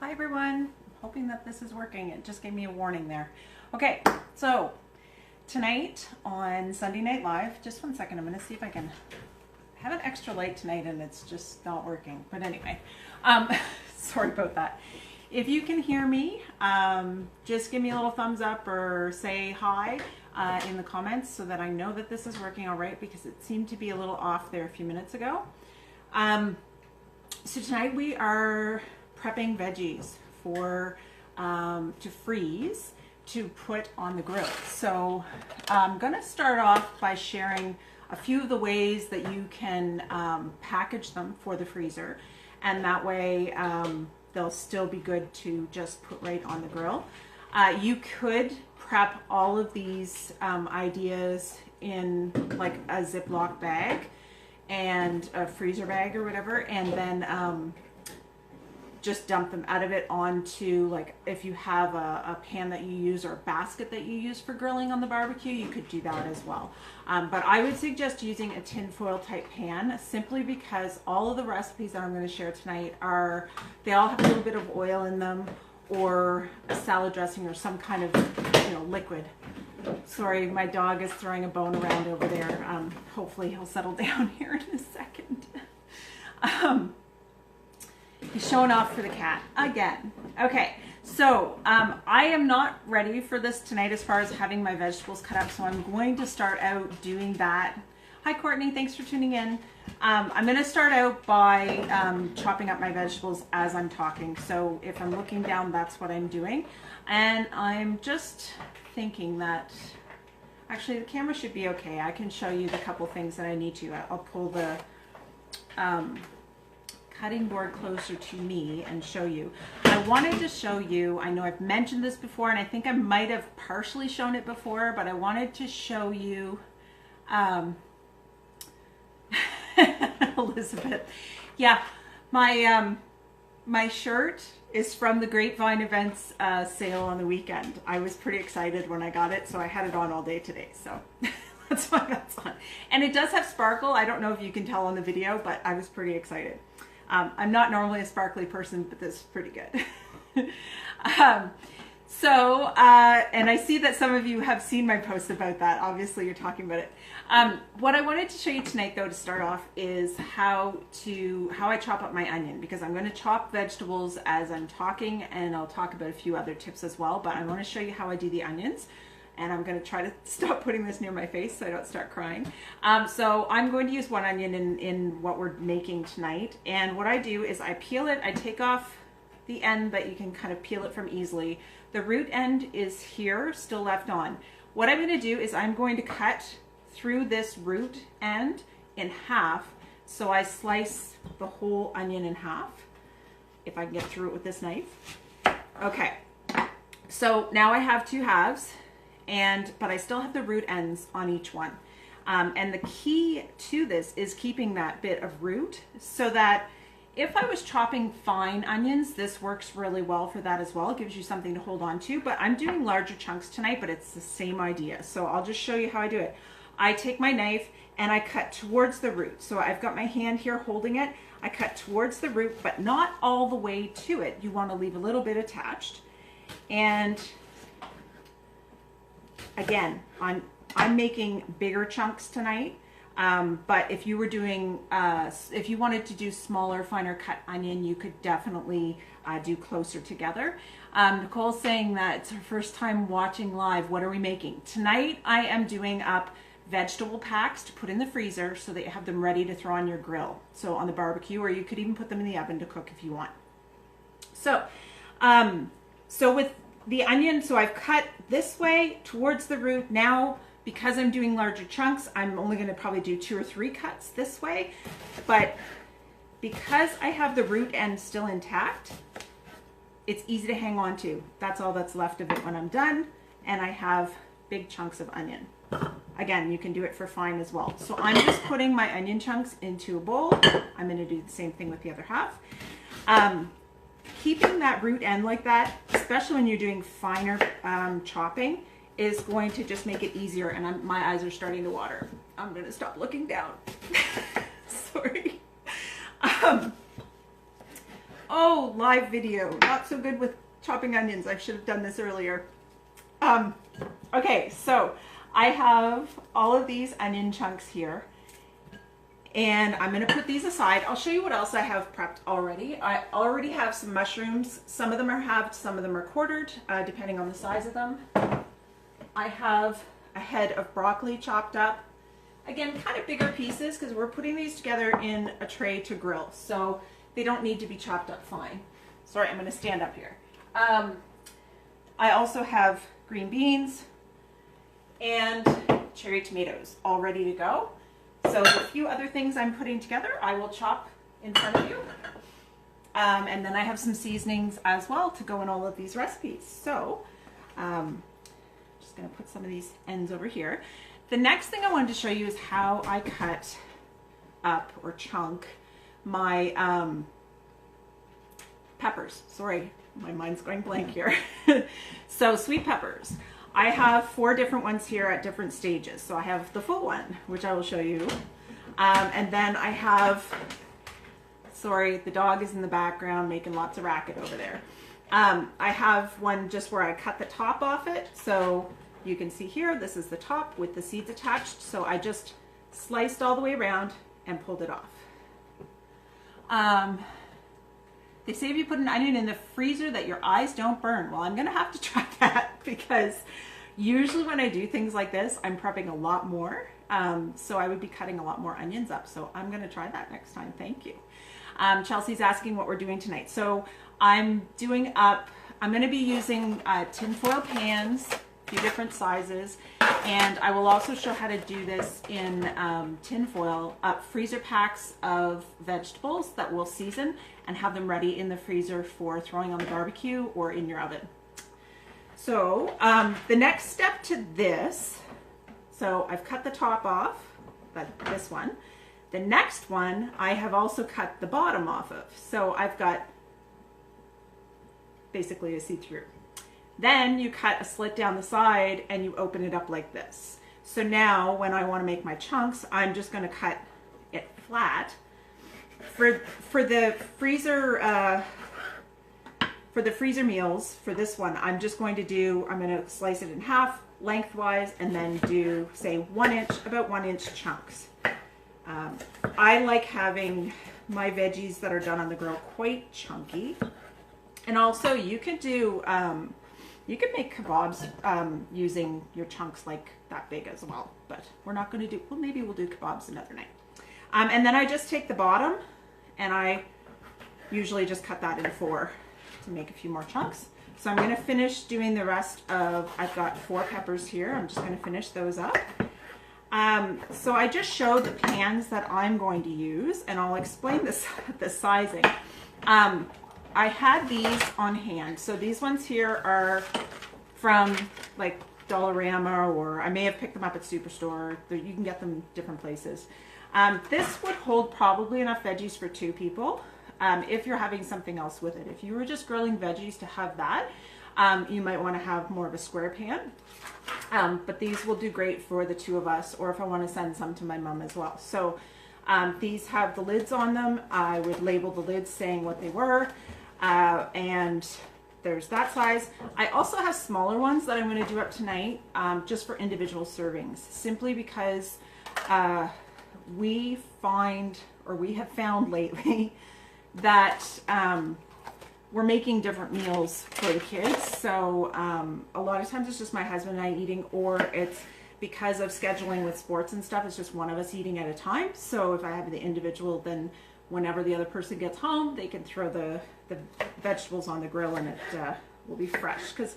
Hi everyone, hoping that this is working. It just gave me a warning there. Okay, so tonight on Sunday Night Live, just one second, I'm gonna see if I can have an extra light tonight and it's just not working. But anyway, sorry about that. If you can hear me, just give me a little thumbs up or say hi in the comments so that I know that this is working all right, because it seemed to be a little off there a few minutes ago. So tonight we are prepping veggies for to freeze to put on the grill. So I'm gonna start off by sharing a few of the ways that you can package them for the freezer, and that way they'll still be good to just put right on the grill. You could prep all of these ideas in like a Ziploc bag and a freezer bag or whatever, and then just dump them out of it onto, like, if you have a pan that you use or a basket that you use for grilling on the barbecue, you could do that as well. But I would suggest using a tin foil type pan, simply because all of the recipes that I'm going to share tonight they all have a little bit of oil in them, or a salad dressing, or some kind of liquid. Sorry, my dog is throwing a bone around over there. Hopefully he'll settle down here in a second. He's showing off for the cat again. Okay, so I am not ready for this tonight as far as having my vegetables cut up, so I'm going to start out doing that. Hi Courtney, thanks for tuning in. I'm going to start out by chopping up my vegetables as I'm talking. So if I'm looking down, that's what I'm doing. And I'm just thinking that actually the camera should be okay. I can show you the couple things that I need to. I'll pull the cutting board closer to me and show you. I wanted to show you, I know I've mentioned this before, and I think I might have partially shown it before, but I wanted to show you Elizabeth. Yeah, my shirt is from the Grapevine Events sale on the weekend. I was pretty excited when I got it, so I had it on all day today. So that's why that's on. And it does have sparkle. I don't know if you can tell on the video, but I was pretty excited. I'm not normally a sparkly person, but this is pretty good. And I see that some of you have seen my post about that. Obviously, you're talking about it. What I wanted to show you tonight, though, to start off, is how I chop up my onion, because I'm going to chop vegetables as I'm talking, and I'll talk about a few other tips as well. But I want to show you how I do the onions, and I'm going to try to stop putting this near my face so I don't start crying. So I'm going to use one onion in what we're making tonight, and what I do is I peel it. I take off the end that you can kind of peel it from easily. The root end is here, still left on. What I'm going to do is I'm going to cut through this root end in half. So I slice the whole onion in half, if I can get through it with this knife. Okay, so now I have two halves, but I still have the root ends on each one. And the key to this is keeping that bit of root, so that if I was chopping fine onions, this works really well for that as well. It gives you something to hold on to, but I'm doing larger chunks tonight, but it's the same idea. So I'll just show you how I do it. I take my knife and I cut towards the root. So I've got my hand here holding it. I cut towards the root, but not all the way to it. You want to leave a little bit attached. And again, I'm making bigger chunks tonight. But if you were doing, if you wanted to do smaller, finer cut onion, you could definitely do closer together. Nicole's saying that it's her first time watching live. What are we making? Tonight I am doing up vegetable packs to put in the freezer so that you have them ready to throw on your grill. So on the barbecue, or you could even put them in the oven to cook if you want. So, so with the onion, so I've cut this way towards the root. Now, because I'm doing larger chunks, I'm only going to probably do 2 or 3 cuts this way. But because I have the root end still intact, it's easy to hang on to. That's all that's left of it when I'm done. And I have big chunks of onion. Again, you can do it for fine as well. So I'm just putting my onion chunks into a bowl. I'm going to do the same thing with the other half. Keeping that root end like that, especially when you're doing finer chopping, is going to just make it easier. And my eyes are starting to water. I'm going to stop looking down. Sorry. Oh, live video. Not so good with chopping onions. I should have done this earlier. Okay, so I have all of these onion chunks here. And I'm going to put these aside. I'll show you what else I have prepped already. I already have some mushrooms. Some of them are halved, some of them are quartered, depending on the size of them. I have a head of broccoli chopped up. Again, kind of bigger pieces because we're putting these together in a tray to grill. So they don't need to be chopped up fine. Sorry, I'm going to stand up here. I also have green beans and cherry tomatoes all ready to go. So the few other things I'm putting together, I will chop in front of you. And then I have some seasonings as well to go in all of these recipes. So just going to put some of these ends over here. The next thing I wanted to show you is how I cut up or chunk my peppers. Sorry, my mind's going blank here. So sweet peppers. I have 4 different ones here at different stages. So I have the full one, which I will show you. And then I have, sorry, the dog is in the background making lots of racket over there. I have one just where I cut the top off it. So you can see here, this is the top with the seeds attached. So I just sliced all the way around and pulled it off. They say if you put an onion in the freezer that your eyes don't burn. Well, I'm going to have to try that because usually when I do things like this, I'm prepping a lot more. So I would be cutting a lot more onions up. So I'm going to try that next time. Thank you. Chelsea's asking what we're doing tonight. So I'm going to be using tinfoil pans, a few different sizes. And I will also show how to do this in tinfoil, freezer packs of vegetables that we'll season and have them ready in the freezer for throwing on the barbecue or in your oven. So the next step to this, so I've cut the top off, this one. The next one I have also cut the bottom off of. So I've got basically a see-through. Then you cut a slit down the side and you open it up like this. So now when I want to make my chunks, I'm just going to cut it flat. For the freezer meals, for this one, I'm going to slice it in half lengthwise and then do, say, about 1 inch chunks. I like having my veggies that are done on the grill quite chunky. And also you could do, you could make kebabs using your chunks like that big as well, but we're not going to do, well, maybe we'll do kebabs another night. And then I just take the bottom and I usually just cut that in 4 to make a few more chunks. So I'm going to finish doing the rest of, I've got 4 peppers here. I'm just going to finish those up. So I just showed the pans that I'm going to use and I'll explain the sizing. I had these on hand. So these ones here are from like Dollarama, or I may have picked them up at Superstore. You can get them different places. This would hold probably enough veggies for 2 people if you're having something else with it. If you were just grilling veggies to have that, you might want to have more of a square pan. But these will do great for the 2 of us, or if I want to send some to my mom as well. So these have the lids on them. I would label the lids saying what they were. And there's that size. I also have smaller ones that I'm going to do up tonight, just for individual servings, simply because we have found lately that we're making different meals for the kids. So a lot of times it's just my husband and I eating, or it's because of scheduling with sports and stuff, it's just one of us eating at a time. So if I have the individual, then whenever the other person gets home, they can throw the vegetables on the grill and it will be fresh. Because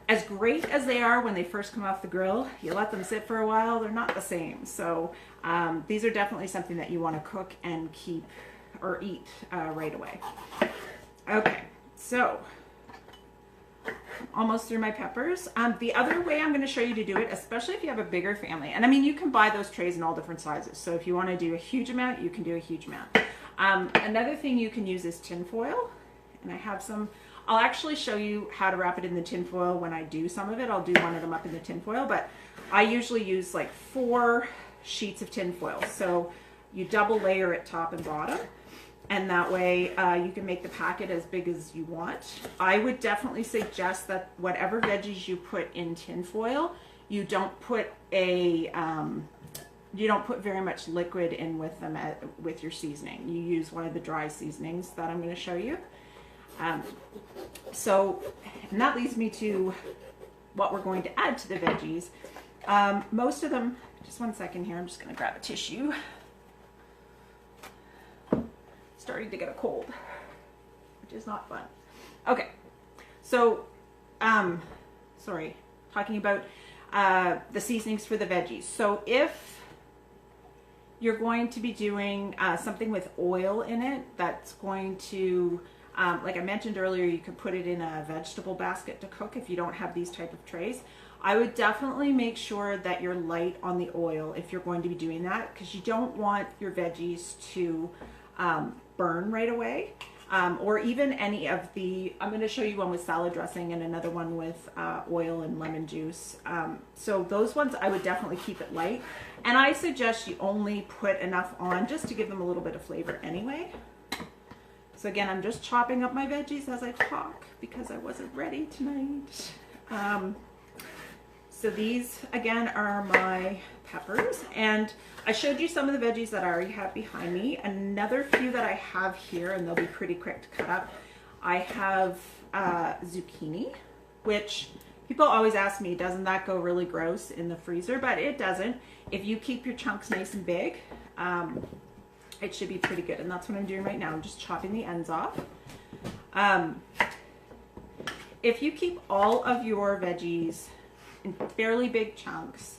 as great as they are when they first come off the grill, you let them sit for a while, they're not the same. So these are definitely something that you want to cook and keep or eat right away. Okay, so almost through my peppers. The other way I'm going to show you to do it, especially if you have a bigger family, and I mean, you can buy those trays in all different sizes. So if you want to do a huge amount, you can do a huge amount. Another thing you can use is tinfoil, and I have some. I'll actually show you how to wrap it in the tinfoil when I do some of it. I'll do one of them up in the tinfoil, but I usually use like 4 sheets of tinfoil. So you double layer it top and bottom. And that way you can make the packet as big as you want. I would definitely suggest that whatever veggies you put in tin foil, you don't put very much liquid in with them with your seasoning. You use one of the dry seasonings that I'm going to show you. And that leads me to what we're going to add to the veggies. Most of them, just one second here, I'm just going to grab a tissue. Starting to get a cold, which is not fun. Okay, so sorry, talking about the seasonings for the veggies. So if you're going to be doing something with oil in it, that's going to, like I mentioned earlier, you could put it in a vegetable basket to cook if you don't have these type of trays. I would definitely make sure that you're light on the oil if you're going to be doing that, because you don't want your veggies to burn right away, or even any of the, I'm going to show you one with salad dressing and another one with oil and lemon juice. So those ones I would definitely keep it light, and I suggest you only put enough on just to give them a little bit of flavor anyway. So again, I'm just chopping up my veggies as I talk because I wasn't ready tonight. So these again are my peppers, and I showed you some of the veggies that I already have behind me. Another few that I have here, and they'll be pretty quick to cut up. I have zucchini, which people always ask me, doesn't that go really gross in the freezer? But it doesn't. If you keep your chunks nice and big, it should be pretty good. And that's what I'm doing right now. I'm just chopping the ends off. If you keep all of your veggies in fairly big chunks,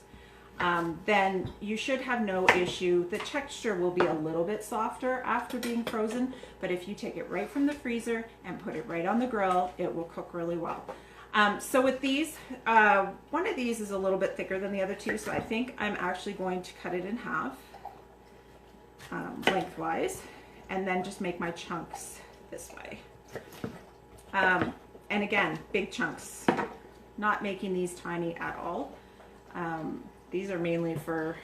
then you should have no issue. The texture will be a little bit softer after being frozen, but if you take it right from the freezer and put it right on the grill, it will cook really well. So with these, one of these is a little bit thicker than the other two, so I think I'm actually going to cut it in half lengthwise, and then just make my chunks this way. And again, big chunks, not making these tiny at all. These are mainly for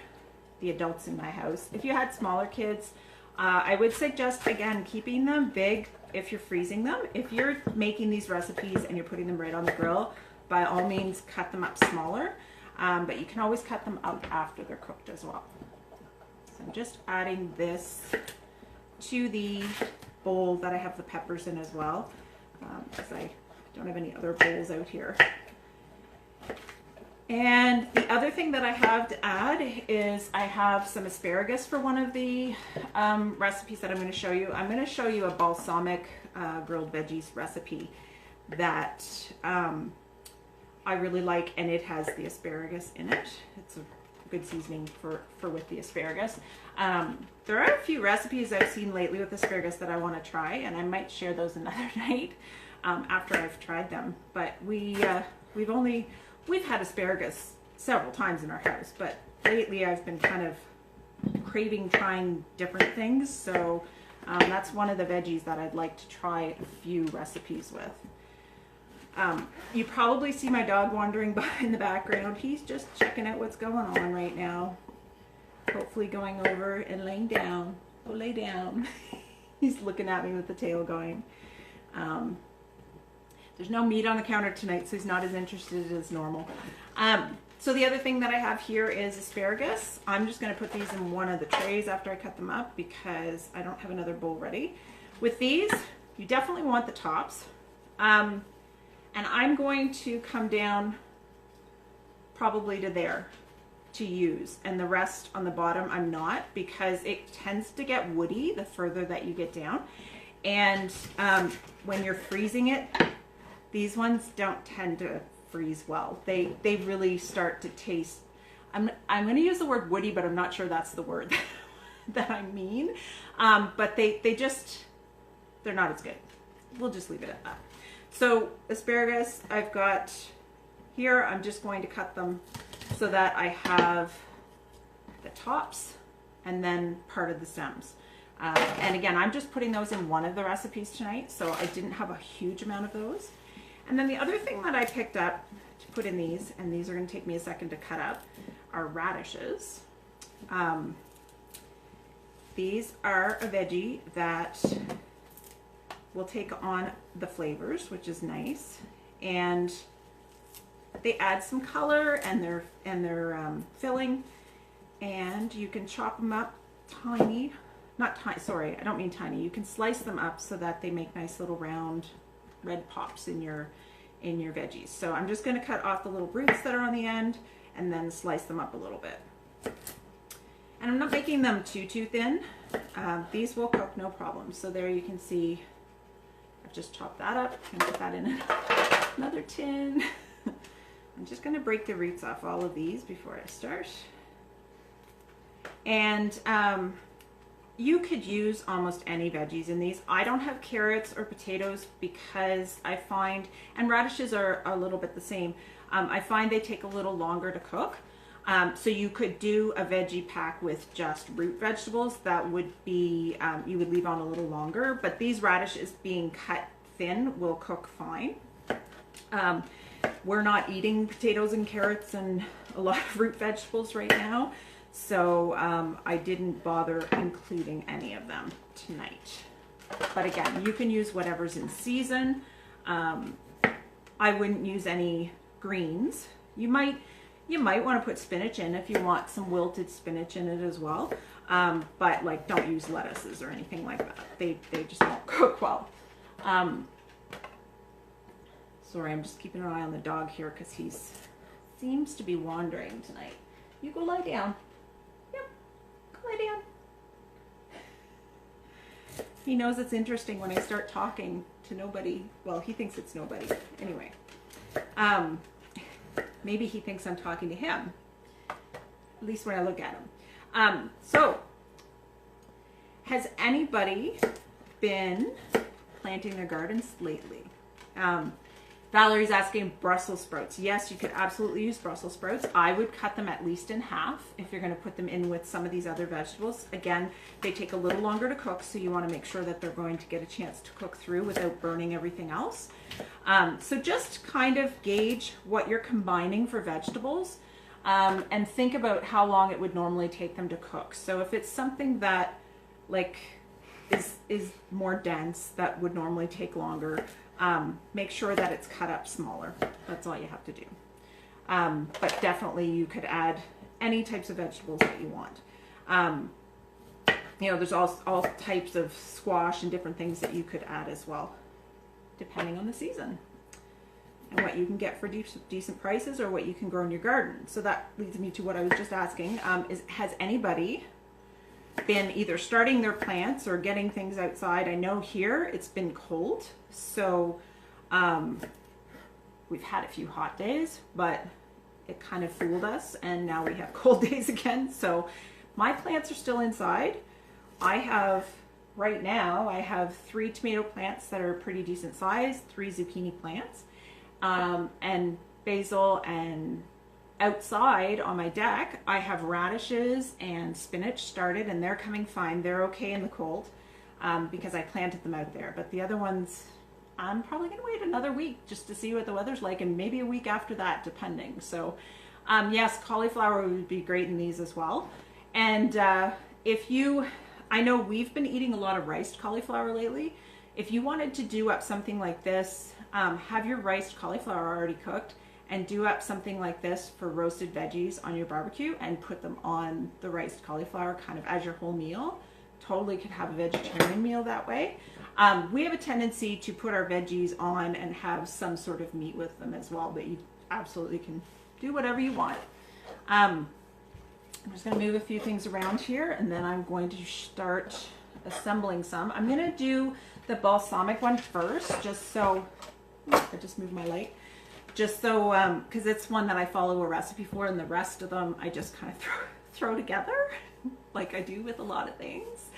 the adults in my house. If you had smaller kids, I would suggest, again, keeping them big if you're freezing them. If you're making these recipes and you're putting them right on the grill, by all means, cut them up smaller. But you can always cut them out after they're cooked as well. So I'm just adding this to the bowl that I have the peppers in as well, because I don't have any other bowls out here. And the other thing that I have to add is I have some asparagus for one of the recipes that I'm going to show you. I'm going to show you a balsamic grilled veggies recipe that I really like, and it has the asparagus in it. It's a good seasoning for with the asparagus. There are a few recipes I've seen lately with asparagus that I want to try, and I might share those another night after I've tried them. But we've had asparagus several times in our house, but lately I've been kind of craving trying different things, so that's one of the veggies that I'd like to try a few recipes with. You probably see my dog wandering by in the background. He's just checking out what's going on right now. Hopefully going over and laying down. Go lay down. He's looking at me with the tail going. There's no meat on the counter tonight, so he's not as interested as normal. So the other thing that I have here is asparagus. I'm just going to put these in one of the trays after I cut them up because I don't have another bowl ready. With these, you definitely want the tops. And I'm going to come down probably to there to use, and the rest on the bottom I'm not, because it tends to get woody the further that you get down. And when you're freezing it, these ones don't tend to freeze well. They really start to taste, I'm going to use the word woody, but I'm not sure that's the word that I mean. But they're not as good. We'll just leave it at that. So asparagus I've got here, I'm just going to cut them so that I have the tops and then part of the stems. And again, I'm just putting those in one of the recipes tonight, so I didn't have a huge amount of those. And then the other thing that I picked up to put in these, and these are going to take me a second to cut up, are radishes. these are a veggie that will take on the flavors, which is nice, and they add some color and they're filling, and you can chop them up tiny, not tiny, sorry, I don't mean tiny. You can slice them up so that they make nice little round red pops in your veggies. So I'm just going to cut off the little roots that are on the end and then slice them up a little bit. And I'm not making them too thin. These will cook no problem. So there you can see I've just chopped that up and put that in another tin. I'm just going to break the roots off all of these before I start. And you could use almost any veggies in these. I don't have carrots or potatoes because I find, and radishes are a little bit the same, I find they take a little longer to cook. So you could do a veggie pack with just root vegetables. That would be, you would leave on a little longer, but these radishes being cut thin will cook fine. We're not eating potatoes and carrots and a lot of root vegetables right now, so I didn't bother including any of them tonight. But again, you can use whatever's in season. I wouldn't use any greens. You might want to put spinach in if you want some wilted spinach in it as well, but like don't use lettuces or anything like that. They just won't cook well. Sorry, I'm just keeping an eye on the dog here because he seems to be wandering tonight. You go lie down. Yep, go lie down. He knows it's interesting when I start talking to nobody. Well, he thinks it's nobody. Anyway, maybe he thinks I'm talking to him, at least when I look at him. So, has anybody been planting their gardens lately? Valerie's asking Brussels sprouts. Yes, you could absolutely use Brussels sprouts. I would cut them at least in half if you're going to put them in with some of these other vegetables. Again, they take a little longer to cook, so you want to make sure that they're going to get a chance to cook through without burning everything else. So just kind of gauge what you're combining for vegetables, and think about how long it would normally take them to cook. So if it's something that like is more dense, that would normally take longer, make sure that it's cut up smaller. That's all you have to do. But definitely you could add any types of vegetables that you want. You know, there's all types of squash and different things that you could add as well, depending on the season and what you can get for decent prices or what you can grow in your garden. So that leads me to what I was just asking, has anybody been either starting their plants or getting things outside? I know here it's been cold, so we've had a few hot days, but it kind of fooled us, and now we have cold days again. So my plants are still inside. Right now I have 3 tomato plants that are pretty decent size, 3 zucchini plants, and basil, and outside on my deck, I have radishes and spinach started, and they're coming fine. They're okay in the cold because I planted them out there. But the other ones, I'm probably going to wait another week just to see what the weather's like, and maybe a week after that, depending. So yes, cauliflower would be great in these as well. And I know we've been eating a lot of riced cauliflower lately. If you wanted to do up something like this, have your riced cauliflower already cooked, and do up something like this for roasted veggies on your barbecue and put them on the riced cauliflower kind of as your whole meal. Totally could have a vegetarian meal that way. We have a tendency to put our veggies on and have some sort of meat with them as well, but you absolutely can do whatever you want. I'm just going to move a few things around here, and then I'm going to start assembling some. I'm going to do the balsamic one first, just so, I just moved my light. Just so, because it's one that I follow a recipe for, and the rest of them I just kind of throw together like I do with a lot of things.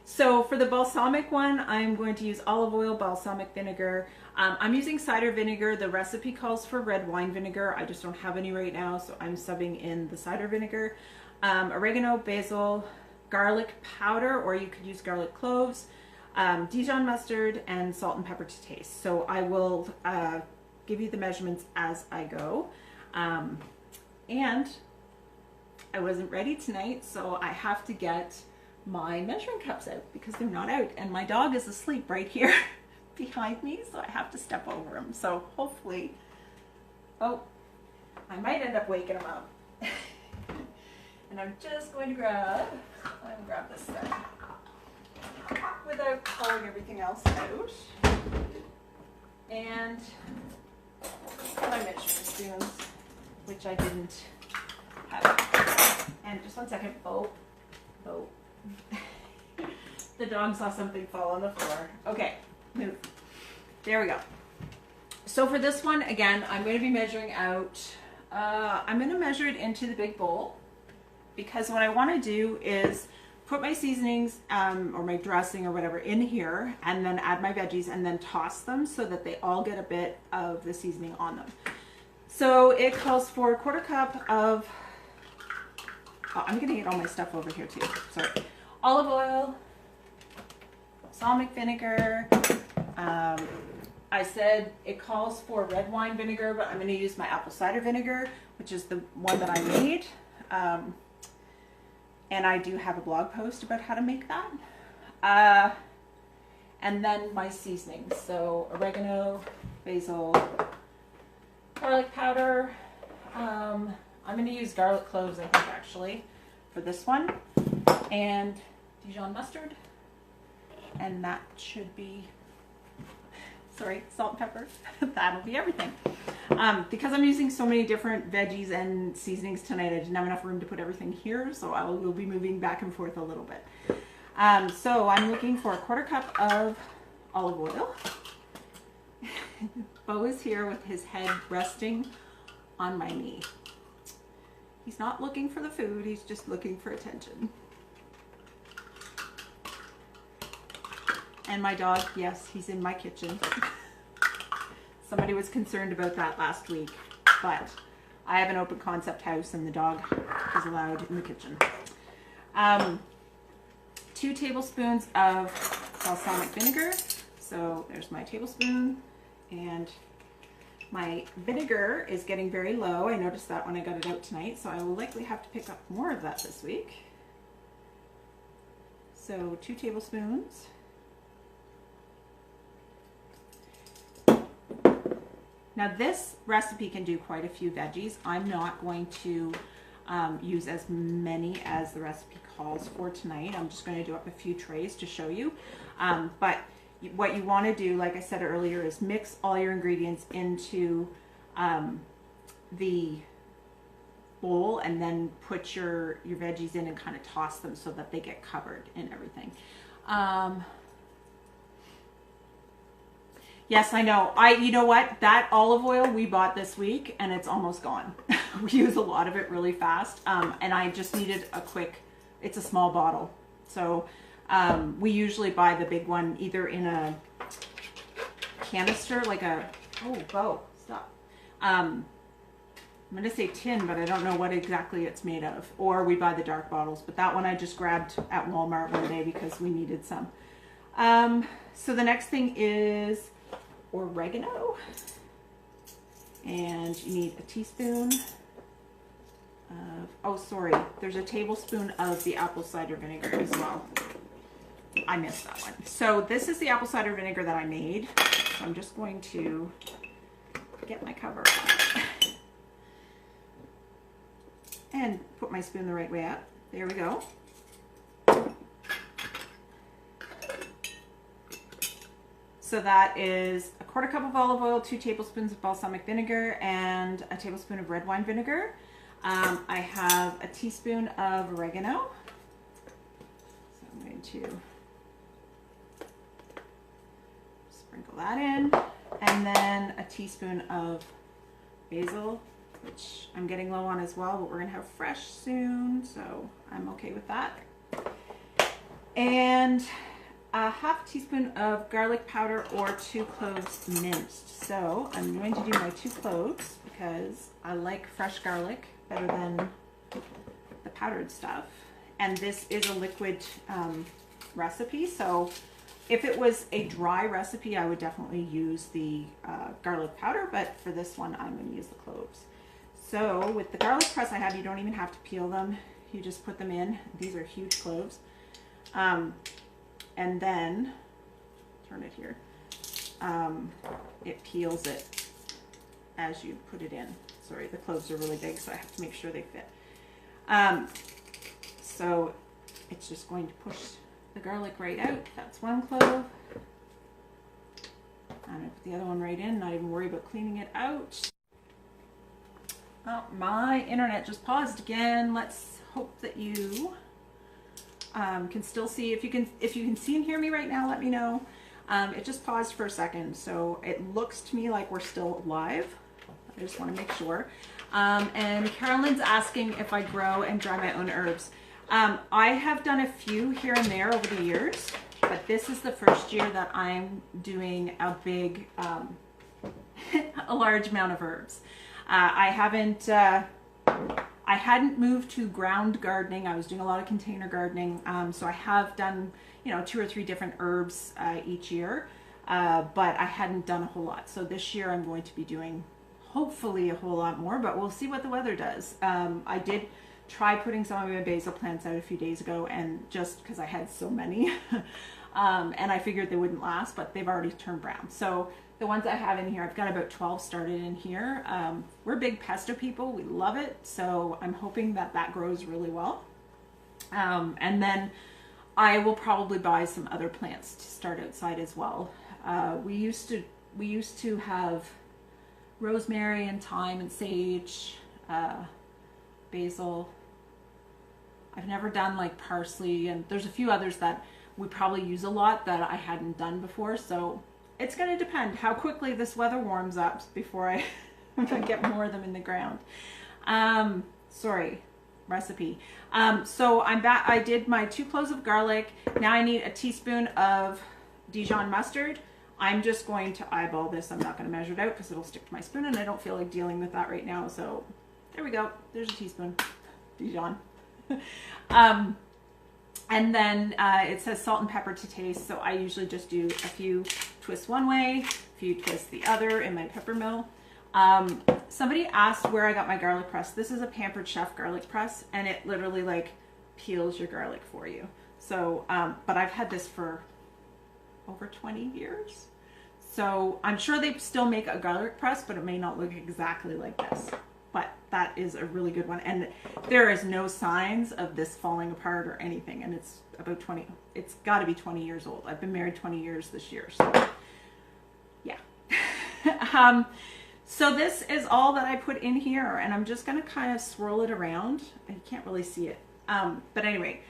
So for the balsamic one, I'm going to use olive oil, balsamic vinegar. I'm using cider vinegar. The recipe calls for red wine vinegar. I just don't have any right now, so I'm subbing in the cider vinegar. Oregano, basil, garlic powder, or you could use garlic cloves, Dijon mustard, and salt and pepper to taste. So I will give you the measurements as I go. And I wasn't ready tonight, so I have to get my measuring cups out because they're not out, and my dog is asleep right here behind me, so I have to step over him. So hopefully, oh, I might end up waking him up. And I'm just going to grab this thing without pulling everything else out. And my measuring spoons, which I didn't have. And just one second. Oh. The dog saw something fall on the floor. Okay, move. There we go. So for this one, again, I'm going to be measuring out, I'm going to measure it into the big bowl, because what I want to do is put my seasonings or my dressing or whatever in here, and then add my veggies and then toss them so that they all get a bit of the seasoning on them. So it calls for a 1/4 cup of, oh, I'm going to get all my stuff over here too, sorry. Olive oil, balsamic vinegar. I said it calls for red wine vinegar, but I'm going to use my apple cider vinegar, which is the one that I made. And I do have a blog post about how to make that. And then my seasonings. So oregano, basil, garlic powder. I'm going to use garlic cloves, I think, actually, for this one. And Dijon mustard. And that should be, sorry, salt and pepper. That'll be everything. Because I'm using so many different veggies and seasonings tonight, I didn't have enough room to put everything here, so I will be moving back and forth a little bit. So I'm looking for a 1/4 cup of olive oil. Bo is here with his head resting on my knee. He's not looking for the food, he's just looking for attention. And my dog, yes, he's in my kitchen. Somebody was concerned about that last week, but I have an open concept house and the dog is allowed in the kitchen. 2 tablespoons of balsamic vinegar. So there's my tablespoon, and my vinegar is getting very low. I noticed that when I got it out tonight, so I will likely have to pick up more of that this week. So 2 tablespoons. Now this recipe can do quite a few veggies. I'm not going to use as many as the recipe calls for tonight. I'm just going to do up a few trays to show you. But what you want to do, like I said earlier, is mix all your ingredients into the bowl and then put your veggies in and kind of toss them so that they get covered in everything. Yes, I know. You know what? That olive oil we bought this week and it's almost gone. We use a lot of it really fast. And I just needed a quick, it's a small bottle. So we usually buy the big one either in a canister, like a, oh, Bo, stop. I'm going to say tin, but I don't know what exactly it's made of. Or we buy the dark bottles. But that one I just grabbed at Walmart one day because we needed some. So the next thing is oregano, and you need a teaspoon of, oh sorry, there's a tablespoon of the apple cider vinegar as well. I missed that one. So this is the apple cider vinegar that I made. So I'm just going to get my cover and put my spoon the right way up. There we go. So that is a 1/4 cup of olive oil, 2 tablespoons of balsamic vinegar, and a tablespoon of red wine vinegar. I have a teaspoon of oregano. So I'm going to sprinkle that in. And then a teaspoon of basil, which I'm getting low on as well, but we're going to have fresh soon, so I'm okay with that. And a 1/2 teaspoon of garlic powder or 2 cloves minced. So I'm going to do my 2 cloves because I like fresh garlic better than the powdered stuff. And this is a liquid recipe, so if it was a dry recipe, I would definitely use the garlic powder, but for this one, I'm going to use the cloves. So with the garlic press I have, you don't even have to peel them. You just put them in. These are huge cloves. And then, turn it here, it peels it as you put it in. Sorry, the cloves are really big, so I have to make sure they fit. So it's just going to push the garlic right out. That's one clove. I'm going to put the other one right in, not even worry about cleaning it out. Oh, my internet just paused again. Let's hope that you can still see. If you can see and hear me right now, let me know. It just paused for a second, so it looks to me like we're still live. I just want to make sure. And Carolyn's asking if I grow and dry my own herbs. I have done a few here and there over the years, but this is the first year that I'm doing a big, a large amount of herbs. I hadn't moved to ground gardening. I was doing a lot of container gardening. So I have done, 2 or 3 different herbs each year, but I hadn't done a whole lot. So this year I'm going to be doing hopefully a whole lot more, but we'll see what the weather does. I did try putting some of my basil plants out a few days ago, and just because I had so many, and I figured they wouldn't last, but they've already turned brown. So the ones I have in here, I've got about 12 started in here. We're big pesto people. We love it. So I'm hoping that that grows really well. And then I will probably buy some other plants to start outside as well. We used to have rosemary and thyme and sage, basil. I've never done like parsley, and there's a few others that we probably use a lot that I hadn't done before. So it's going to depend how quickly this weather warms up before I get more of them in the ground. Sorry, recipe. So I'm back. I did my 2 cloves of garlic. Now I need a teaspoon of Dijon mustard. I'm just going to eyeball this. I'm not going to measure it out because it'll stick to my spoon, and I don't feel like dealing with that right now. So there we go. There's a teaspoon Dijon. And then it says salt and pepper to taste. So I usually just do a few twists one way, a few twists the other in my pepper mill. Somebody asked where I got my garlic press. This is a Pampered Chef garlic press, and it literally like peels your garlic for you. So, but I've had this for over 20 years. So I'm sure they still make a garlic press, but it may not look exactly like this. But that is a really good one. And there is no signs of this falling apart or anything. And it's about 20, it's got to be 20 years old. I've been married 20 years this year. So yeah. So this is all that I put in here. And I'm just going to kind of swirl it around. You can't really see it. But anyway,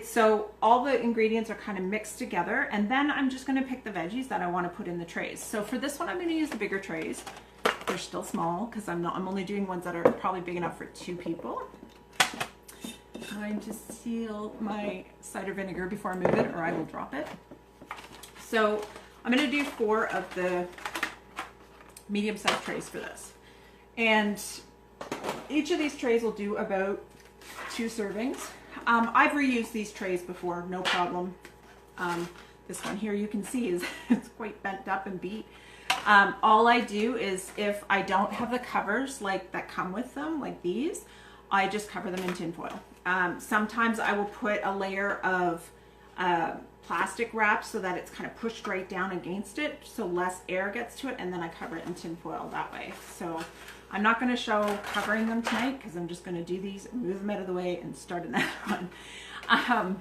so all the ingredients are kind of mixed together. And then I'm just going to pick the veggies that I want to put in the trays. So for this one, I'm going to use the bigger trays. They're still small because I'm only doing ones that are probably big enough for 2 people. I'm going to seal my cider vinegar before I move it, or I will drop it. So I'm going to do 4 of the medium-sized trays for this. And each of these trays will do about 2 servings. I've reused these trays before, no problem. This one here you can see is it's quite bent up and beat. All I do is if I don't have the covers like that come with them, like these, I just cover them in tin foil. Sometimes I will put a layer of plastic wrap so that it's kind of pushed right down against it so less air gets to it, and then I cover it in tin foil that way. So I'm not going to show covering them tonight because I'm just going to do these, move them out of the way, and start another one.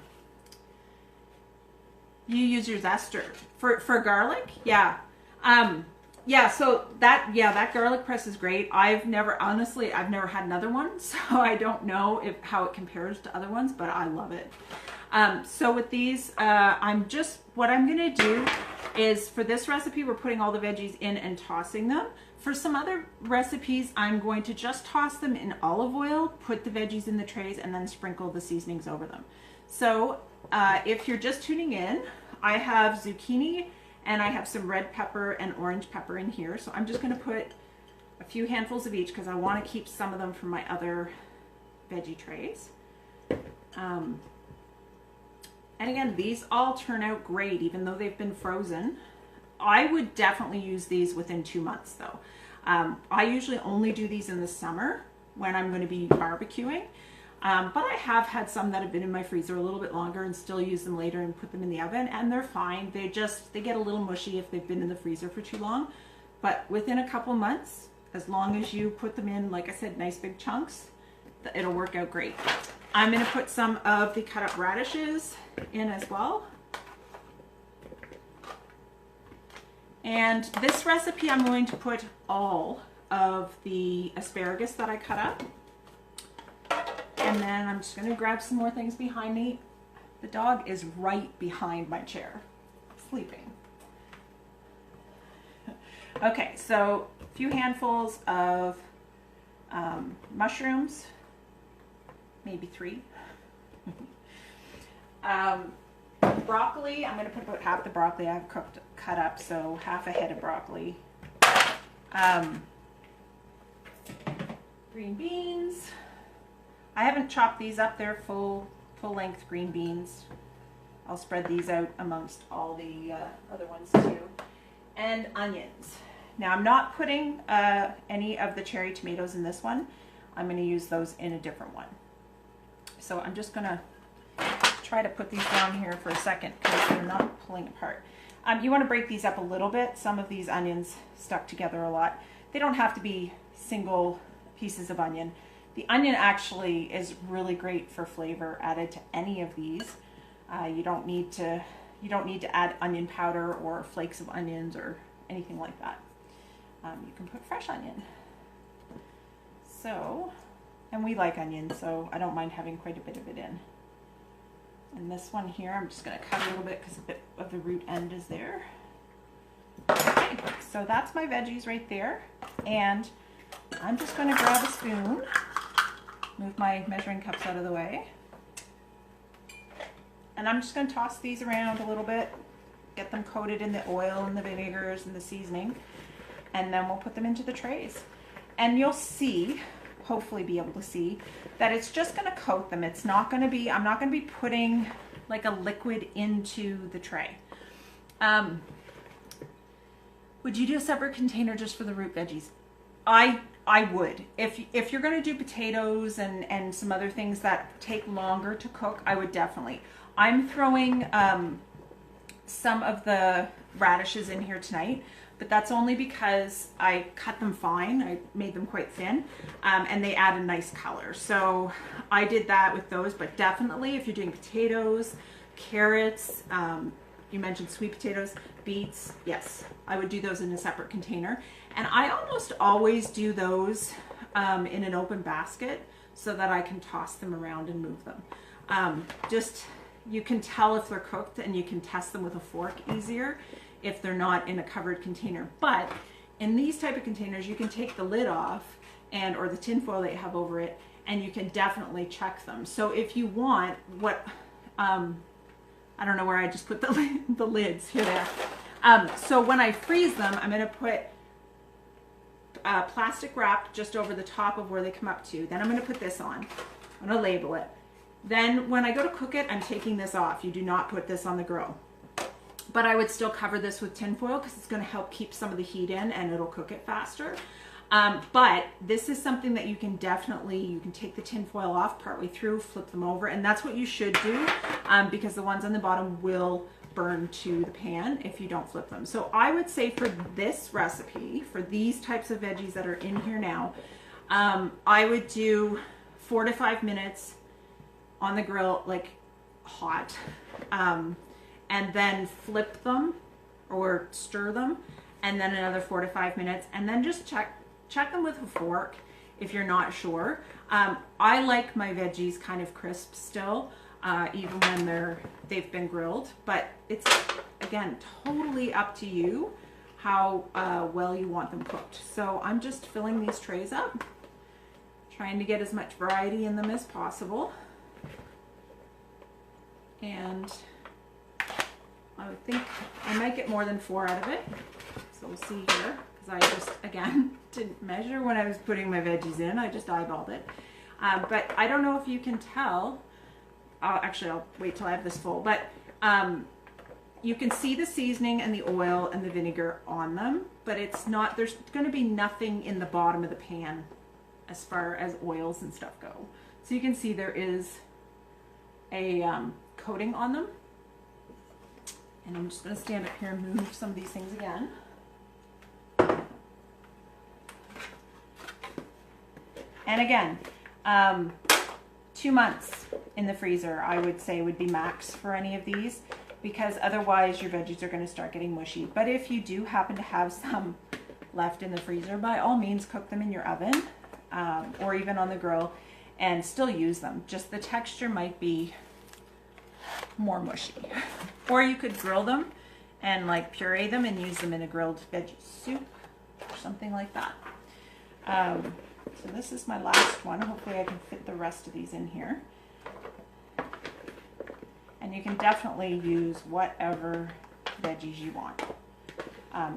You use your zester for garlic? Yeah. Yeah, so that garlic press is great. Honestly, I've never had another one, so I don't know how it compares to other ones, but I love it. So with these, what I'm gonna do is for this recipe, we're putting all the veggies in and tossing them. For some other recipes, I'm going to just toss them in olive oil, put the veggies in the trays, and then sprinkle the seasonings over them. So if you're just tuning in, I have zucchini, and I have some red pepper and orange pepper in here. So I'm just going to put a few handfuls of each because I want to keep some of them for my other veggie trays. And again, these all turn out great even though they've been frozen. I would definitely use these within 2 months though. I usually only do these in the summer when I'm going to be barbecuing. But I have had some that have been in my freezer a little bit longer and still use them later and put them in the oven, and they're fine. They get a little mushy if they've been in the freezer for too long. But within a couple months, as long as you put them in, like I said, nice big chunks, it'll work out great. I'm going to put some of the cut up radishes in as well. And this recipe, I'm going to put all of the asparagus that I cut up. And then I'm just going to grab some more things behind me. The dog is right behind my chair, sleeping. Okay, so a few handfuls of mushrooms, maybe 3. Broccoli, I'm going to put about half the broccoli I've cut up, so half a head of broccoli. Green beans. I haven't chopped these up. They're full length green beans. I'll spread these out amongst all the other ones too. And onions. Now I'm not putting any of the cherry tomatoes in this one. I'm going to use those in a different one. So I'm just going to try to put these down here for a second because they're not pulling apart. You want to break these up a little bit. Some of these onions stuck together a lot. They don't have to be single pieces of onion. The onion actually is really great for flavor added to any of these. You don't need to add onion powder or flakes of onions or anything like that. You can put fresh onion. So, and we like onion, so I don't mind having quite a bit of it in. And this one here, I'm just going to cut a little bit because a bit of the root end is there. Okay, so that's my veggies right there. And I'm just going to grab a spoon, move my measuring cups out of the way. And I'm just going to toss these around a little bit, get them coated in the oil and the vinegars and the seasoning, and then we'll put them into the trays. And you'll see, hopefully be able to see, that it's just going to coat them. It's not going to be, I'm not going to be putting like a liquid into the tray. Would you do a separate container just for the root veggies? I would. If you're going to do potatoes and some other things that take longer to cook, I would definitely. I'm throwing some of the radishes in here tonight, but that's only because I cut them fine. I made them quite thin, and they add a nice color. So I did that with those, but definitely if you're doing potatoes, carrots, you mentioned sweet potatoes, beets, yes, I would do those in a separate container. And I almost always do those in an open basket so that I can toss them around and move them. You can tell if they're cooked and you can test them with a fork easier if they're not in a covered container. But in these type of containers, you can take the lid off or the tin foil that you have over it, and you can definitely check them. So if you want, I don't know where I just put the lids, here they are. So when I freeze them, I'm gonna put plastic wrap just over the top of where they come up to. Then I'm gonna put this on. I'm gonna label it. Then when I go to cook it, I'm taking this off. You do not put this on the grill. But I would still cover this with tin foil because it's going to help keep some of the heat in and it'll cook it faster. But this is something that you can take the tin foil off partway through, flip them over, and that's what you should do because the ones on the bottom will burn to the pan if you don't flip them. So I would say for this recipe, for these types of veggies that are in here now, I would do 4 to 5 minutes on the grill, like hot, and then flip them or stir them, and then another 4 to 5 minutes, and then just check them with a fork if you're not sure. I like my veggies kind of crisp still, even when they've been grilled, but it's, again, totally up to you how well you want them cooked. So I'm just filling these trays up, trying to get as much variety in them as possible. And I would think I might get more than 4 out of it. So we'll see here, because I just, again, didn't measure when I was putting my veggies in. I just eyeballed it. But I don't know if you can tell. Actually, I'll wait till I have this full. But you can see the seasoning and the oil and the vinegar on them. But it's not, there's going to be nothing in the bottom of the pan as far as oils and stuff go. So you can see there is a coating on them. And I'm just going to stand up here and move some of these things again. And again, 2 months in the freezer, I would say, would be max for any of these, because otherwise your veggies are going to start getting mushy. But if you do happen to have some left in the freezer, by all means cook them in your oven or even on the grill and still use them. Just the texture might be more mushy. Or you could grill them and like puree them and use them in a grilled veggie soup or something like that. So this is my last one. Hopefully I can fit the rest of these in here. And you can definitely use whatever veggies you want,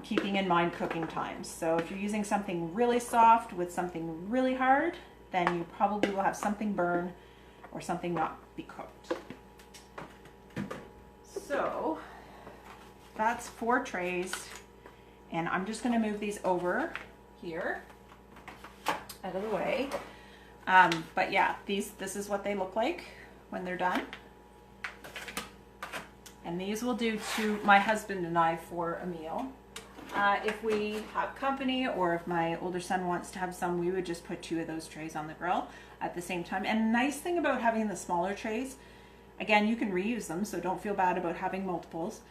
keeping in mind cooking times. So if you're using something really soft with something really hard, then you probably will have something burn or something not be cooked. So that's 4 trays, and I'm just going to move these over here out of the way. But yeah, this is what they look like when they're done. And these will do to my husband and I for a meal. If we have company, or if my older son wants to have some, we would just put 2 of those trays on the grill at the same time. And the nice thing about having the smaller trays, again, you can reuse them, so don't feel bad about having multiples.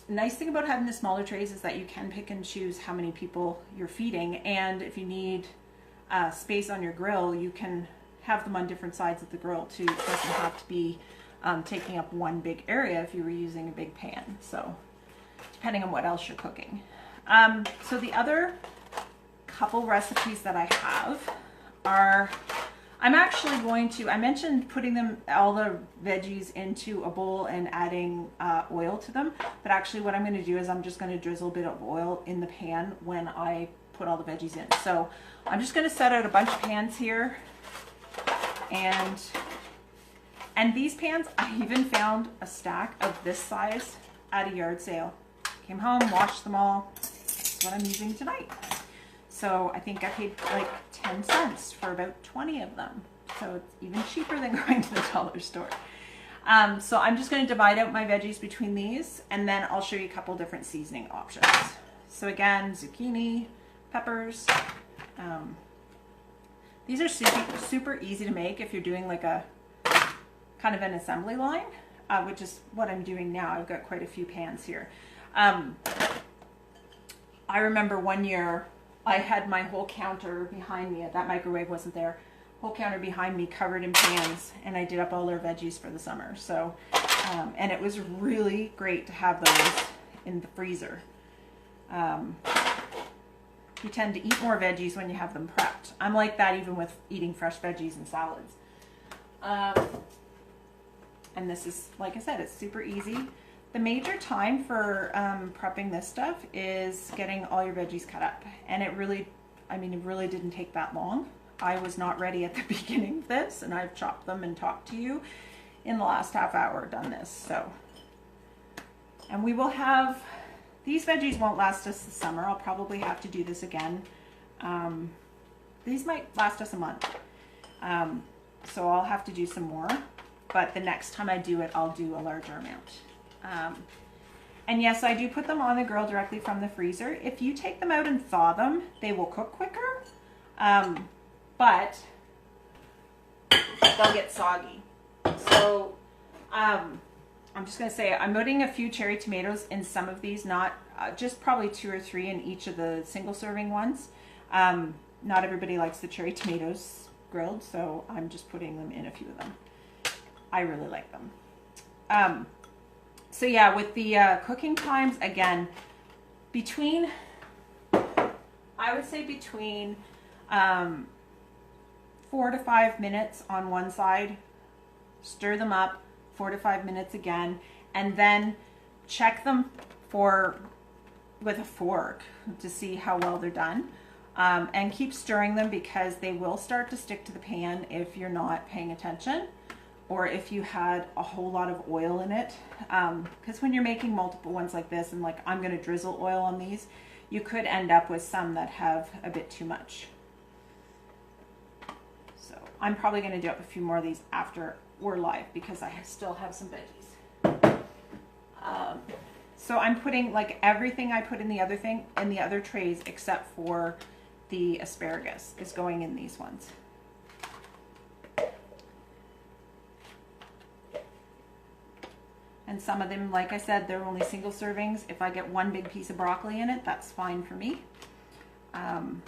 Nice thing about having the smaller trays is that you can pick and choose how many people you're feeding, and if you need space on your grill, you can have them on different sides of the grill too. It doesn't have to be taking up one big area if you were using a big pan, so depending on what else you're cooking. So the other couple recipes that I have are, I'm actually going to, I mentioned putting all the veggies into a bowl and adding oil to them, but actually what I'm going to do is I'm just going to drizzle a bit of oil in the pan when I put all the veggies in. So I'm just going to set out a bunch of pans here, and these pans, I even found a stack of this size at a yard sale. Came home, washed them all. That's what I'm using tonight. So I think I paid like 10 cents for about 20 of them. So it's even cheaper than going to the dollar store. So I'm just going to divide out my veggies between these, and then I'll show you a couple different seasoning options. So again, zucchini, peppers. These are super easy to make if you're doing like a kind of an assembly line, which is what I'm doing now. I've got quite a few pans here. I remember one year I had my whole counter behind me. That microwave wasn't there. Whole counter behind me covered in pans, and I did up all our veggies for the summer. So, and it was really great to have those in the freezer. You tend to eat more veggies when you have them prepped. I'm like that even with eating fresh veggies and salads. And this is, like I said, it's super easy. The major time for prepping this stuff is getting all your veggies cut up. And it really, I mean, it really didn't take that long. I was not ready at the beginning of this, and I've chopped them and talked to you in the last half hour done this. So, and we will have, these veggies won't last us the summer. I'll probably have to do this again. These might last us a month. So I'll have to do some more, but the next time I do it, I'll do a larger amount. And yes, I do put them on the grill directly from the freezer. If you take them out and thaw them, they will cook quicker, but they'll get soggy. So I'm just going to say I'm putting a few cherry tomatoes in some of these, not just probably 2 or 3 in each of the single serving ones. Not everybody likes the cherry tomatoes grilled, so I'm just putting them in a few of them. I really like them. So yeah, with the cooking times, again, between, I would say between 4 to 5 minutes on one side, stir them up, 4 to 5 minutes again, and then check them with a fork to see how well they're done. And keep stirring them, because they will start to stick to the pan if you're not paying attention, or if you had a whole lot of oil in it. Because when you're making multiple ones like this, and like I'm going to drizzle oil on these, you could end up with some that have a bit too much. So I'm probably going to do up a few more of these after we're live because I still have some veggies. So I'm putting like everything I put in the other trays except for the asparagus is going in these ones. And some of them, like I said, they're only single servings. If I get one big piece of broccoli in it, that's fine for me. And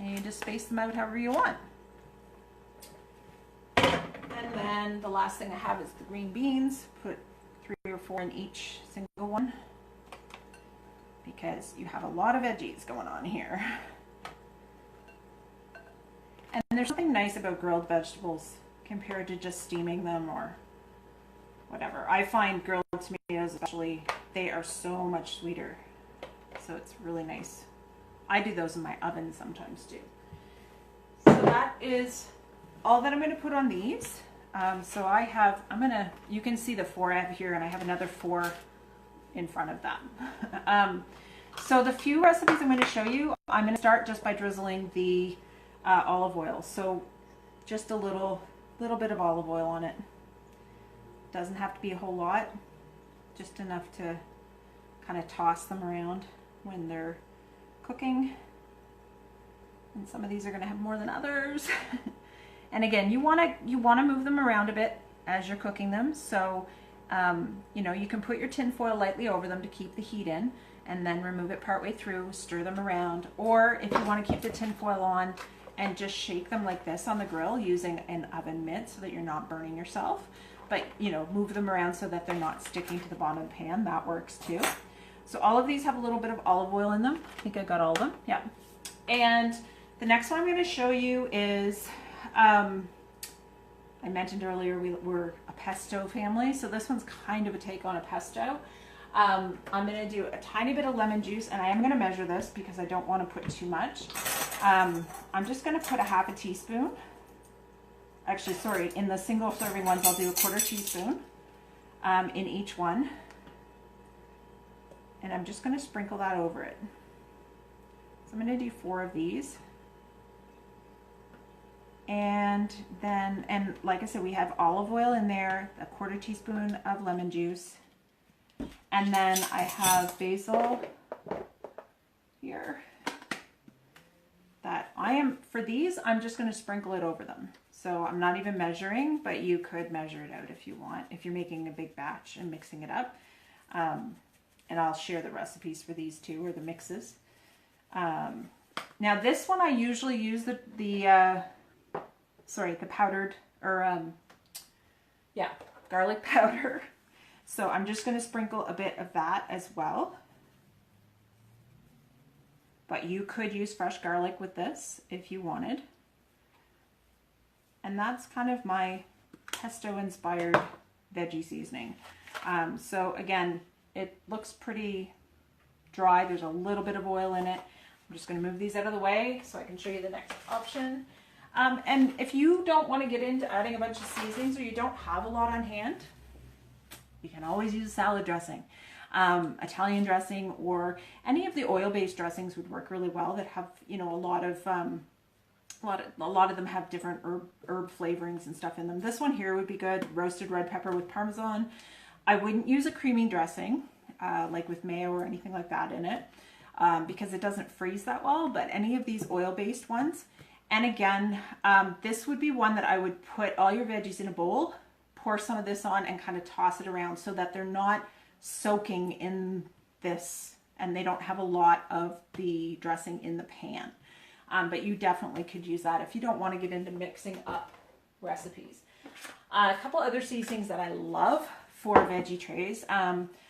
you just space them out however you want. And then the last thing I have is the green beans. Put 3 or 4 in each single one because you have a lot of veggies going on here. And there's something nice about grilled vegetables compared to just steaming them or whatever. I find grilled tomatoes especially, they are so much sweeter. So it's really nice. I do those in my oven sometimes too. So that is all that I'm going to put on these. So I have, you can see the 4 I have here, and I have another 4 in front of them. So the few recipes I'm going to show you, I'm going to start just by drizzling the olive oil. So just a little bit of olive oil on it. Doesn't have to be a whole lot, just enough to kind of toss them around when they're cooking. And some of these are going to have more than others. And again, you want to move them around a bit as you're cooking them. So, you know, you can put your tin foil lightly over them to keep the heat in, and then remove it partway through, stir them around. Or if you want to keep the tin foil on and just shake them like this on the grill using an oven mitt so that you're not burning yourself. But, you know, move them around so that they're not sticking to the bottom of the pan. That works too. So all of these have a little bit of olive oil in them. I think I got all of them. Yeah. And the next one I'm going to show you is, I mentioned earlier we're a pesto family. So this one's kind of a take on a pesto. I'm going to do a tiny bit of lemon juice, and I am going to measure this because I don't want to put too much. I'm just going to put a half a teaspoon. Actually, sorry, in the single serving ones, I'll do a 1/4 teaspoon in each one. And I'm just going to sprinkle that over it. So I'm going to do 4 of these. And then, and like I said, we have olive oil in there, a 1/4 teaspoon of lemon juice. And then I have basil here. That for these, I'm just going to sprinkle it over them. So I'm not even measuring, but you could measure it out if you want, if you're making a big batch and mixing it up. And I'll share the recipes for these too, or the mixes. Now this one I usually use the powdered, or garlic powder. So I'm just going to sprinkle a bit of that as well. But you could use fresh garlic with this if you wanted. And that's kind of my pesto-inspired veggie seasoning. So again, it looks pretty dry. There's a little bit of oil in it. I'm just going to move these out of the way so I can show you the next option. And if you don't want to get into adding a bunch of seasonings, or you don't have a lot on hand, you can always use a salad dressing. Italian dressing, or any of the oil-based dressings would work really well that have, you know, a lot of them have different herb flavorings and stuff in them. This one here would be good, roasted red pepper with Parmesan. I wouldn't use a creamy dressing, like with mayo or anything like that in it, because it doesn't freeze that well, but any of these oil-based ones. And again, this would be one that I would put all your veggies in a bowl, pour some of this on, and kind of toss it around so that they're not soaking in this and they don't have a lot of the dressing in the pan. But you definitely could use that if you don't want to get into mixing up recipes. A couple other seasonings that I love for veggie trays.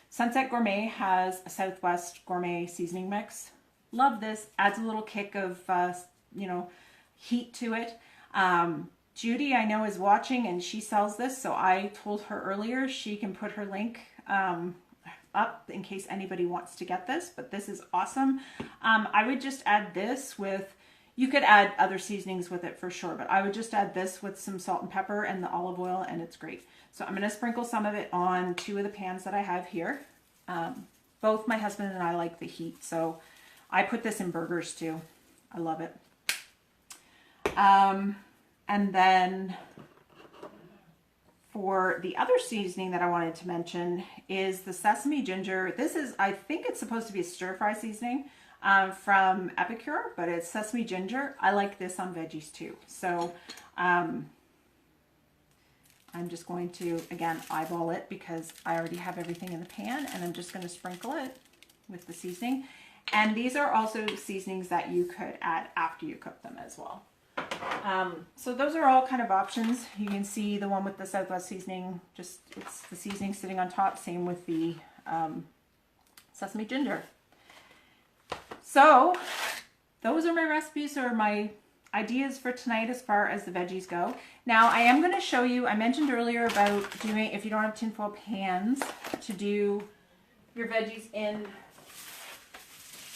Sunset Gourmet has a Southwest Gourmet seasoning mix. Love this. Adds a little kick of, heat to it. Judy, I know, is watching, and she sells this, so I told her earlier she can put her link up in case anybody wants to get this, but this is awesome. I would just add this with, you could add other seasonings with it for sure, but I would just add this with some salt and pepper and the olive oil, and it's great. So I'm going to sprinkle some of it on 2 of the pans that I have here. Both my husband and I like the heat, so I put this in burgers too. I love it. And then for the other seasoning that I wanted to mention is the sesame ginger. This is, I think it's supposed to be a stir fry seasoning from Epicure, but it's sesame ginger. I like this on veggies too. So I'm just going to, again, eyeball it because I already have everything in the pan, and I'm just going to sprinkle it with the seasoning. And these are also seasonings that you could add after you cook them as well. So those are all kind of options. You can see the one with the Southwest seasoning, just it's the seasoning sitting on top. Same with the sesame ginger. So those are my recipes, or my ideas for tonight as far as the veggies go. Now I am going to show you, I mentioned earlier about doing, if you don't have tinfoil pans, to do your veggies in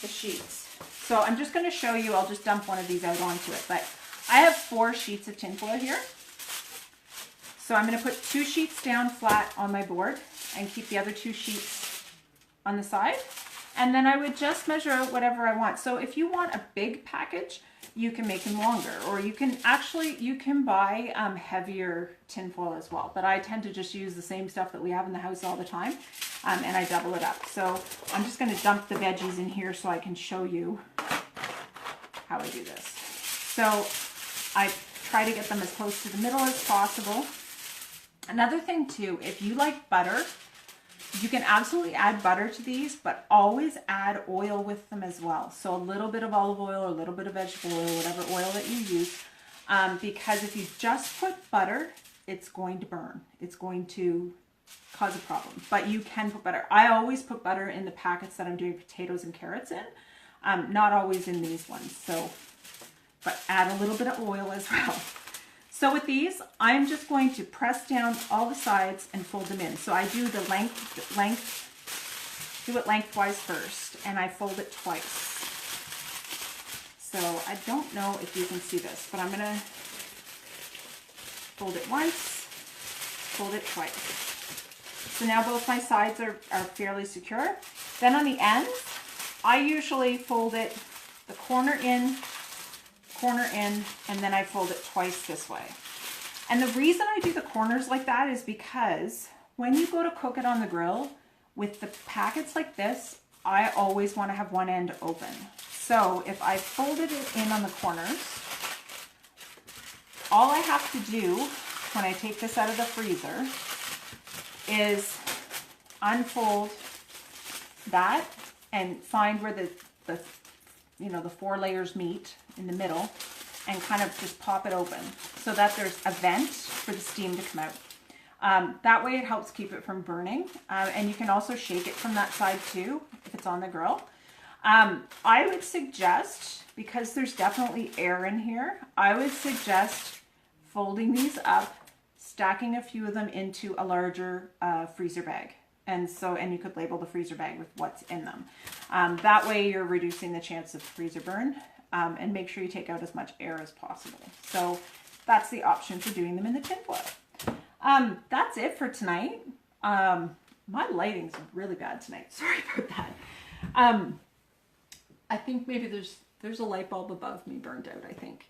the sheets. So I'm just going to show you, I'll just dump one of these out onto it, but I have 4 sheets of tinfoil here. So I'm going to put 2 sheets down flat on my board and keep the other 2 sheets on the side. And then I would just measure out whatever I want. So if you want a big package, you can make them longer, or you can actually, you can buy heavier tinfoil as well. But I tend to just use the same stuff that we have in the house all the time, and I double it up. So I'm just going to dump the veggies in here so I can show you how I do this. So I try to get them as close to the middle as possible. Another thing too, if you like butter, you can absolutely add butter to these, but always add oil with them as well. So a little bit of olive oil or a little bit of vegetable oil, whatever oil that you use, because if you just put butter, it's going to burn. It's going to cause a problem, but you can put butter. I always put butter in the packets that I'm doing potatoes and carrots in, not always in these ones. So, but add a little bit of oil as well. So with these, I'm just going to press down all the sides and fold them in. So I do the do it lengthwise first, and I fold it twice. So I don't know if you can see this, but I'm gonna fold it once, fold it twice. So now both my sides are fairly secure. Then on the ends, I usually fold it the corner in, and then I fold it twice this way. And the reason I do the corners like that is because when you go to cook it on the grill with the packets like this, I always want to have one end open. So if I folded it in on the corners, all I have to do when I take this out of the freezer is unfold that and find where the 4 layers meet in the middle, and kind of just pop it open so that there's a vent for the steam to come out. That way it helps keep it from burning, and you can also shake it from that side too if it's on the grill. I would suggest, because there's definitely air in here, I would suggest folding these up, stacking a few of them into a larger freezer bag. And you could label the freezer bag with what's in them. That way you're reducing the chance of freezer burn, and make sure you take out as much air as possible. So that's the option for doing them in the tinfoil. That's it for tonight. My lighting's really bad tonight. Sorry about that. I think maybe there's a light bulb above me burned out, I think.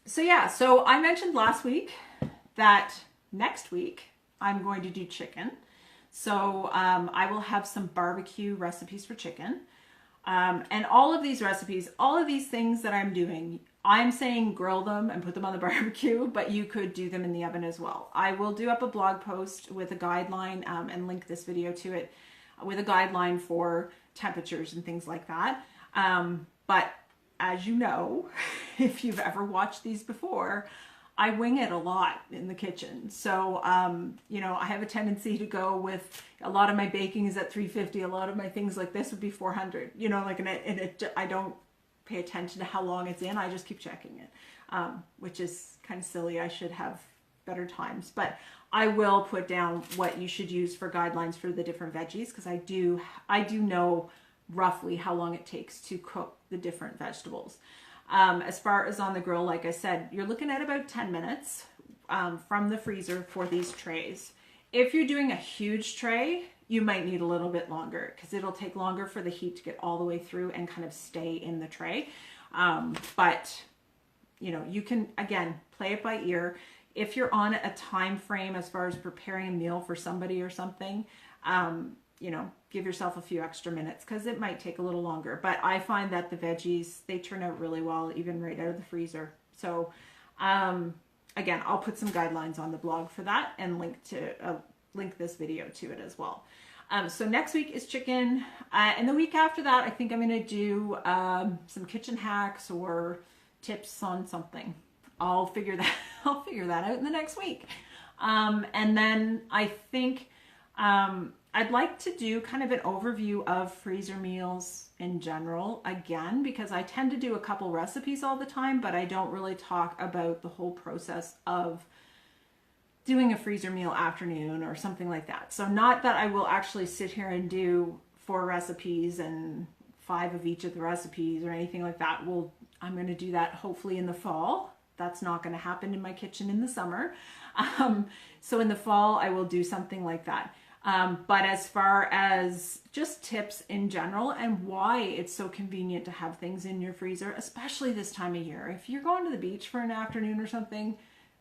So yeah, so I mentioned last week that next week I'm going to do chicken. So I will have some barbecue recipes for chicken. And all of these recipes, all of these things that I'm doing, I'm saying grill them and put them on the barbecue, but you could do them in the oven as well. I will do up a blog post with a guideline and link this video to it with a guideline for temperatures and things like that. But as you know, if you've ever watched these before, I wing it a lot in the kitchen. So, I have a tendency to go with, a lot of my baking is at 350. A lot of my things like this would be 400, I don't pay attention to how long it's in. I just keep checking it, which is kind of silly. I should have better times, but I will put down what you should use for guidelines for the different veggies, because I do know roughly how long it takes to cook the different vegetables. As far as on the grill, like I said, you're looking at about 10 minutes from the freezer for these trays. If you're doing a huge tray, you might need a little bit longer, because it'll take longer for the heat to get all the way through and kind of stay in the tray. But you know, you can, again, play it by ear. If you're on a time frame as far as preparing a meal for somebody or something, you know, give yourself a few extra minutes because it might take a little longer. But I find that the veggies, they turn out really well, even right out of the freezer. So, again, I'll put some guidelines on the blog for that and link this video to it as well. So next week is chicken, and the week after that, I think I'm going to do some kitchen hacks or tips on something. I'll figure that out in the next week. And then I think I'd like to do kind of an overview of freezer meals in general again, because I tend to do a couple recipes all the time, but I don't really talk about the whole process of doing a freezer meal afternoon or something like that. So not that I will actually sit here and do 4 recipes and 5 of each of the recipes or anything like that. I'm going to do that hopefully in the fall. That's not going to happen in my kitchen in the summer. So in the fall, I will do something like that. But as far as just tips in general and why it's so convenient to have things in your freezer, especially this time of year. If you're going to the beach for an afternoon or something,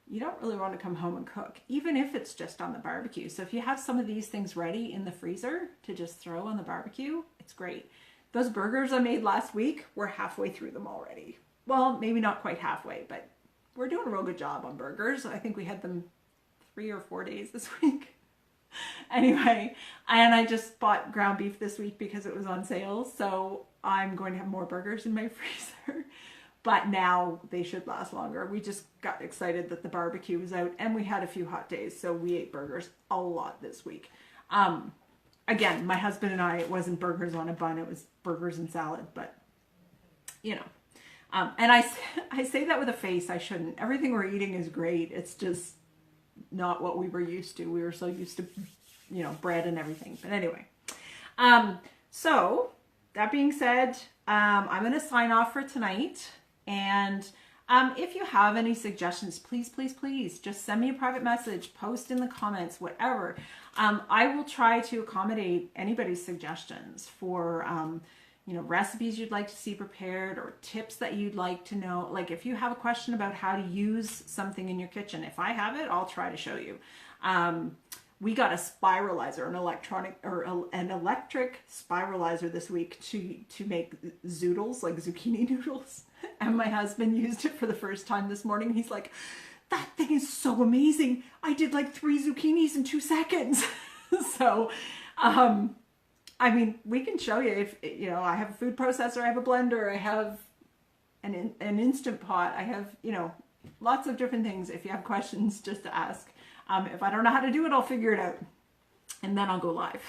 you don't really want to come home and cook, even if it's just on the barbecue. So if you have some of these things ready in the freezer to just throw on the barbecue, it's great. Those burgers I made last week, we're halfway through them already. Well, maybe not quite halfway, but we're doing a real good job on burgers. I think we had them 3 or 4 days this week. Anyway, and I just bought ground beef this week because it was on sale. So I'm going to have more burgers in my freezer. But now they should last longer. We just got excited that the barbecue was out and we had a few hot days. So we ate burgers a lot this week. Again, my husband and I, it wasn't burgers on a bun. It was burgers and salad, but you know. And I say that with a face. I shouldn't. Everything we're eating is great. It's just not what we were used to. We were so used to, you know, bread and everything. But anyway. So that being said, I'm going to sign off for tonight. And if you have any suggestions, please, please, please just send me a private message, post in the comments, whatever. I will try to accommodate anybody's suggestions for, you know, recipes you'd like to see prepared or tips that you'd like to know. Like if you have a question about how to use something in your kitchen, if I have it, I'll try to show you. We got a spiralizer, an electric spiralizer this week to make zoodles, like zucchini noodles. And my husband used it for the first time this morning. He's like, that thing is so amazing. I did like 3 zucchinis in 2 seconds. So, I mean, we can show you if, you know, I have a food processor, I have a blender, I have an Instant Pot, I have, you know, lots of different things. If you have questions, just to ask. If I don't know how to do it, I'll figure it out. And then I'll go live.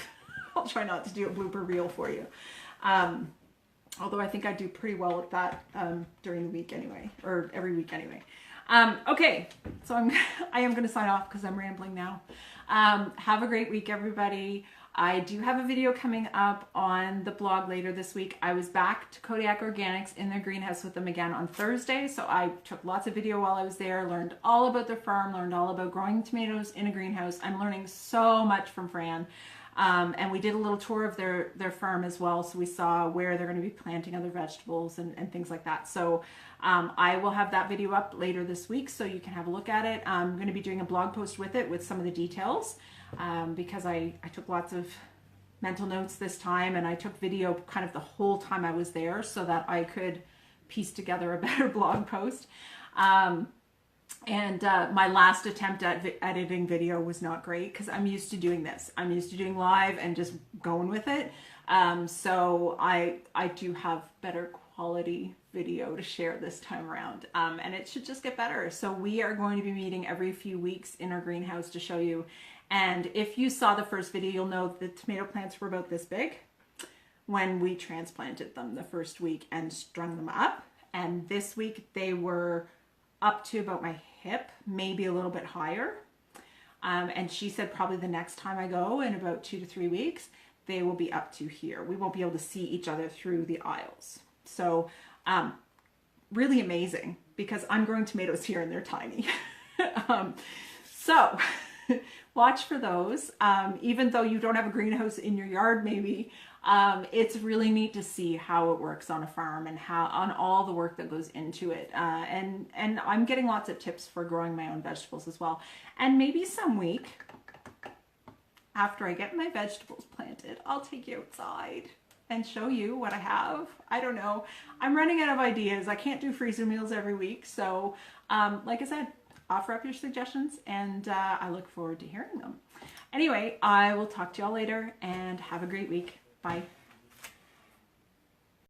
I'll try not to do a blooper reel for you. Although I think I do pretty well at that during the week anyway, or every week anyway. Okay, so I am going to sign off because I'm rambling now. Have a great week, everybody. I do have a video coming up on the blog later this week. I was back to Kodiak Organics in their greenhouse with them again on Thursday. So I took lots of video while I was there, learned all about their farm, learned all about growing tomatoes in a greenhouse. I'm learning so much from Fran. And we did a little tour of their farm as well. So we saw where they're going to be planting other vegetables and things like that. So I will have that video up later this week so you can have a look at it. I'm going to be doing a blog post with it with some of the details because I took lots of mental notes this time and I took video kind of the whole time I was there so that I could piece together a better blog post. And my last attempt at editing video was not great because I'm used to doing this. I'm used to doing live and just going with it. So I do have better quality video to share this time around. And it should just get better. So we are going to be meeting every few weeks in our greenhouse to show you. And if you saw the first video, you'll know the tomato plants were about this big when we transplanted them the first week and strung them up. And this week they were up to about my hip, maybe a little bit higher. And she said probably the next time I go in about 2 to 3 weeks, they will be up to here. We won't be able to see each other through the aisles. So really amazing because I'm growing tomatoes here and they're tiny. So watch for those. Even though you don't have a greenhouse in your yard, maybe, it's really neat to see how it works on a farm and how on all the work that goes into it. And I'm getting lots of tips for growing my own vegetables as well. And maybe some week after I get my vegetables planted, I'll take you outside and show you what I have. I don't know. I'm running out of ideas. I can't do freezer meals every week. So like I said, offer up your suggestions and I look forward to hearing them. Anyway, I will talk to y'all later and have a great week. Bye.